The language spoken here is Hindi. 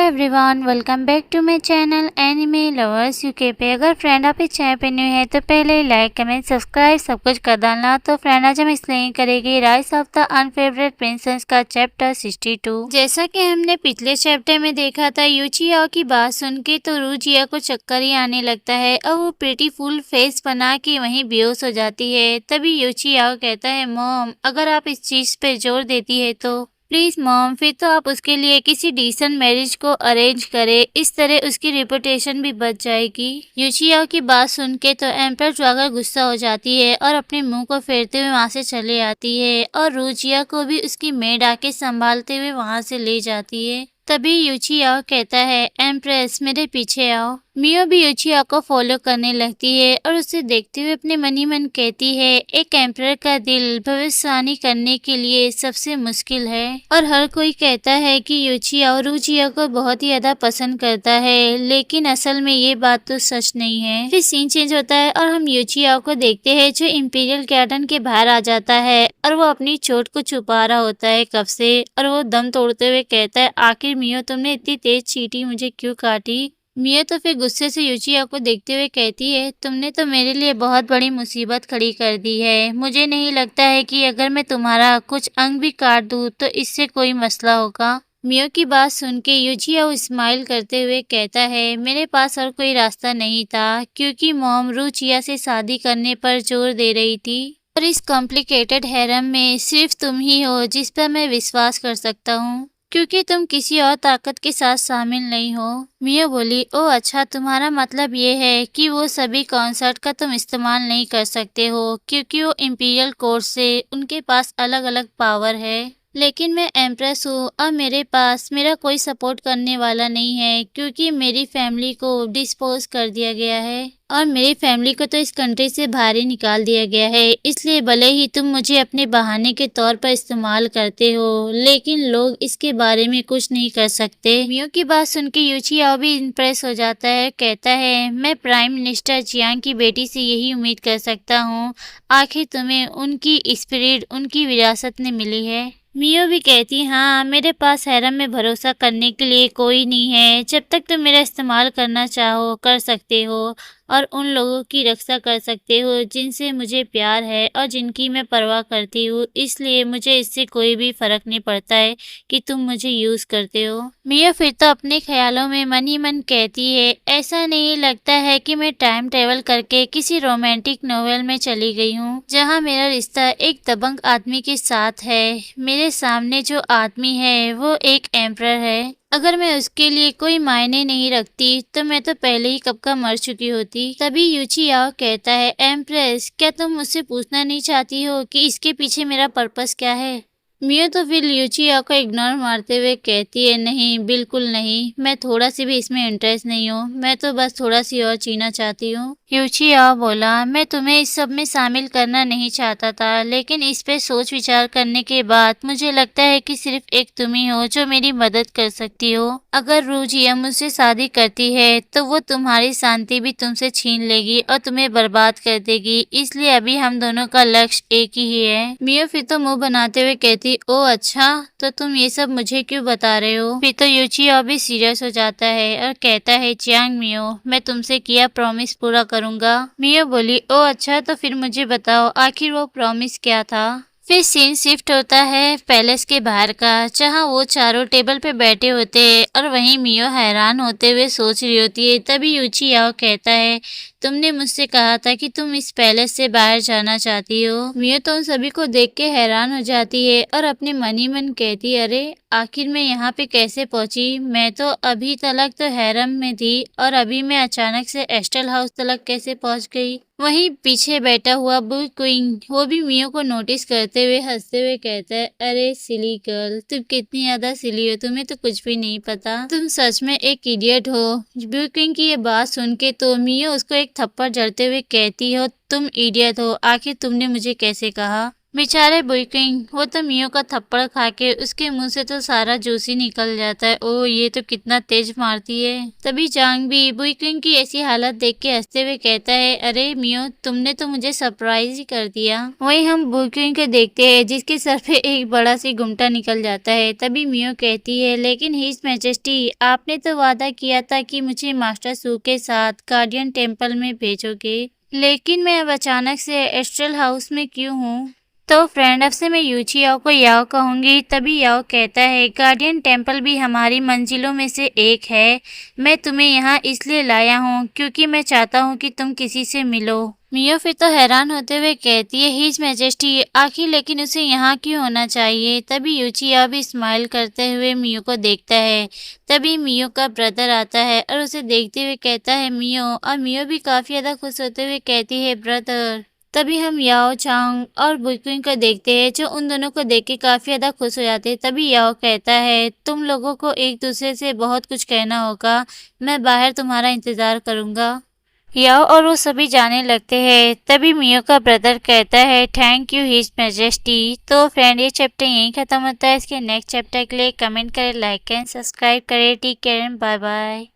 Everyone, welcome back to my channel anime lovers UK पे। अगर फ्रेंड आप इस चैनल पे न्यू है तो पहले लाइक कमेंट सब्सक्राइब सब कुछ कर डालना। तो फ्रेंड आज हम इसलिए करेंगे rise of the unfavourite princess का चैप्टर 62। जैसा कि हमने पिछले चैप्टर में देखा था, यूचियाओ की बात सुन के तो रूजिया को चक्कर ही आने लगता है और वो प्रीटी फुल फेस बना के वहीं बेहोश हो जाती है। तभी यूचियाओ कहता है, मॉम अगर आप इस चीज पे जोर देती है तो प्लीज मॉम, फिर तो आप उसके लिए किसी डिसेंट मैरिज को अरेंज करें, इस तरह उसकी रेपुटेशन भी बच जाएगी। यूचियाओ की बात सुन के तो एम्पर जाकर गुस्सा हो जाती है और अपने मुंह को फेरते हुए वहां से चले आती है और रूजिया को भी उसकी मेड आके संभालते हुए वहां से ले जाती है। तभी यूचियाओ कहता है, एम्प्रेस मेरे पीछे आओ। मियो भी यूचियाओ को फॉलो करने लगती है और उसे देखते हुए अपने मन ही मन कहती है, एक एम्परर का दिल भविष्यवाणी करने के लिए सबसे मुश्किल है। और हर कोई कहता है कि यूचियाओ रूजिया को बहुत ही ज्यादा पसंद करता है, लेकिन असल में ये बात तो सच नहीं है। फिर सीन चेंज होता है और हम यूचियाओ को देखते हैं जो इंपीरियल गार्डन के बाहर आ जाता है और वो अपनी चोट को छुपा रहा होता है कब से, और वो दम तोड़ते हुए कहता है, आखिर मियो तुमने इतनी तेज चींटी मुझे क्यों काटी। मियो तो फिर गुस्से से यूचियाओ को देखते हुए कहती है, तुमने तो मेरे लिए बहुत बड़ी मुसीबत खड़ी कर दी है। मुझे नहीं लगता है कि अगर मैं तुम्हारा कुछ अंग भी काट दूं तो इससे कोई मसला होगा। मियो की बात सुन के यूचियाओ स्माइल करते हुए कहता है, मेरे पास और कोई रास्ता नहीं था क्योंकि मॉम रूचिया से शादी करने पर जोर दे रही थी और इस कॉम्प्लिकेटेड हैरम में सिर्फ तुम ही हो जिस पर मैं विश्वास कर सकता हूँ, क्योंकि तुम किसी और ताकत के साथ शामिल नहीं हो। मियो बोली, ओ अच्छा, तुम्हारा मतलब ये है कि वो सभी कॉन्सर्ट का तुम इस्तेमाल नहीं कर सकते हो क्योंकि वो इंपीरियल कोर्ट से उनके पास अलग अलग पावर है। लेकिन मैं एम्प्रेस हूँ और मेरे पास मेरा कोई सपोर्ट करने वाला नहीं है क्योंकि मेरी फैमिली को डिस्पोज कर दिया गया है और मेरी फैमिली को तो इस कंट्री से बाहर ही निकाल दिया गया है। इसलिए भले ही तुम मुझे अपने बहाने के तौर पर इस्तेमाल करते हो, लेकिन लोग इसके बारे में कुछ नहीं कर सकते। मियो की बात सुन के यूचियाओ भी इम्प्रेस हो जाता है, कहता है, मैं प्राइम मिनिस्टर जियांग की बेटी से यही उम्मीद कर सकता हूँ। आखिर तुम्हें उनकी स्पिरिट, उनकी विरासत ने मिली है। मियो भी कहती, हाँ मेरे पास हैरम में भरोसा करने के लिए कोई नहीं है। जब तक तुम मेरा इस्तेमाल करना चाहो कर सकते हो और उन लोगों की रक्षा कर सकते हो जिनसे मुझे प्यार है और जिनकी मैं परवाह करती हूँ। इसलिए मुझे इससे कोई भी फर्क नहीं पड़ता है कि तुम मुझे यूज करते हो। मिया फिर तो अपने ख्यालों में मन ही मन कहती है, ऐसा नहीं लगता है कि मैं टाइम ट्रेवल करके किसी रोमांटिक नोवेल में चली गई हूँ जहाँ मेरा रिश्ता एक दबंग आदमी के साथ है। मेरे सामने जो आदमी है वो एक एम्परर है। अगर मैं उसके लिए कोई मायने नहीं रखती तो मैं तो पहले ही कब का मर चुकी होती। तभी यूचियाओ कहता है, एम्प्रेस क्या तुम मुझसे पूछना नहीं चाहती हो कि इसके पीछे मेरा पर्पस क्या है। मियो तो फिर यूचियाओ को इग्नोर मारते हुए कहती है, नहीं बिल्कुल नहीं, मैं थोड़ा सी भी इसमें इंटरेस्ट नहीं हूँ, मैं तो बस थोड़ा सी और जीना चाहती हूँ। यूचियाओ बोला, मैं तुम्हें इस सब में शामिल करना नहीं चाहता था, लेकिन इस पे सोच विचार करने के बाद मुझे लगता है कि सिर्फ एक तुम ही हो जो मेरी मदद कर सकती हो। अगर रूजिया मुझसे शादी करती है तो वो तुम्हारी शांति भी तुमसे छीन लेगी और तुम्हें बर्बाद कर देगी, इसलिए अभी हम दोनों का लक्ष्य एक ही है। मियो फिर तो मुंह बनाते हुए कहती, ओ अच्छा, तो तुम ये सब मुझे क्यों बता रहे हो। फिर तो यूचियाओ भी सीरियस हो जाता है और कहता है, जियांग मियो, मैं तुमसे किया प्रॉमिस पूरा करूंगा। मियो बोली, ओ अच्छा, तो फिर मुझे बताओ आखिर वो प्रॉमिस क्या था। फिर सीन शिफ्ट होता है पैलेस के बाहर का, जहाँ वो चारों टेबल पे बैठे होते हैं और वहीं मियो हैरान होते हुए सोच रही होती है। तभी यूचियाओ कहता है, तुमने मुझसे कहा था कि तुम इस पैलेस से बाहर जाना चाहती हो। मियो तो उन सभी को देख के हैरान हो जाती है और अपने मन ही मन कहती, अरे आखिर मैं यहाँ पे कैसे पहुंची। मैं तो अभी तलक तो हैरम में थी और अभी मैं अचानक से एस्टल हाउस तलक कैसे पहुंच गई। वहीं पीछे बैठा हुआ बुल क्वीन वो भी मियो को नोटिस करते हुए हंसते हुए कहता है, अरे सिली गर्ल, तुम कितनी ज्यादा सिली हो, तुम्हें तो कुछ भी नहीं पता, तुम सच में एक इडियट हो। बुल क्वीन की ये बात सुन के तो मियो उसको एक थप्पड़ जड़ते हुए कहती हो, तुम इडियट हो, आखिर तुमने मुझे कैसे कहा। बेचारे बुइकिंग, वो तो मियो का थप्पड़ खा के उसके मुंह से तो सारा जूस ही निकल जाता है। ओ ये तो कितना तेज मारती है। तभी जांग भी बुइकिंग की ऐसी हालत देख के हंसते हुए कहता है, अरे मियो तुमने तो मुझे सरप्राइज ही कर दिया। वहीं हम बुइकिंग को देखते हैं जिसके सर पे एक बड़ा सी गुमटा निकल जाता है। तभी मियो कहती है, लेकिन हिज मैजेस्टी आपने तो वादा किया था कि मुझे मास्टर सू के साथ गार्डियन टेम्पल में भेजोगे, लेकिन मैं अब अचानक से एस्ट्रल हाउस में क्यों हूँ? तो फ्रेंड अब से मैं यूची याओ को याओ कहूंगी। तभी याओ कहता है, गार्डियन टेम्पल भी हमारी मंजिलों में से एक है। मैं तुम्हें यहाँ इसलिए लाया हूँ क्योंकि मैं चाहता हूँ कि तुम किसी से मिलो। मियो फिर तो हैरान होते हुए कहती है, हिज मैजेस्टी आखिर लेकिन उसे यहाँ क्यों होना चाहिए? तभी यूची याओ भी स्माइल करते हुए मियो को देखता है। तभी मियो का ब्रदर आता है और उसे देखते हुए कहता है मियो, और मियो भी काफी ज्यादा खुश होते हुए कहती है ब्रदर। तभी हम याओ चांग और बुइकिंग को देखते हैं जो उन दोनों को देख के काफी ज्यादा खुश हो जाते हैं। तभी याओ कहता है, तुम लोगों को एक दूसरे से बहुत कुछ कहना होगा, मैं बाहर तुम्हारा इंतजार करूंगा। याओ और वो सभी जाने लगते हैं। तभी मियो का ब्रदर कहता है, थैंक यू हिज मैजेस्टी। तो फ्रेंड ये चैप्टर यहीं खत्म होता है। इसके नेक्स्ट चैप्टर के लिए कमेंट करें, लाइक करें, सब्सक्राइब करें। Take care and bye bye.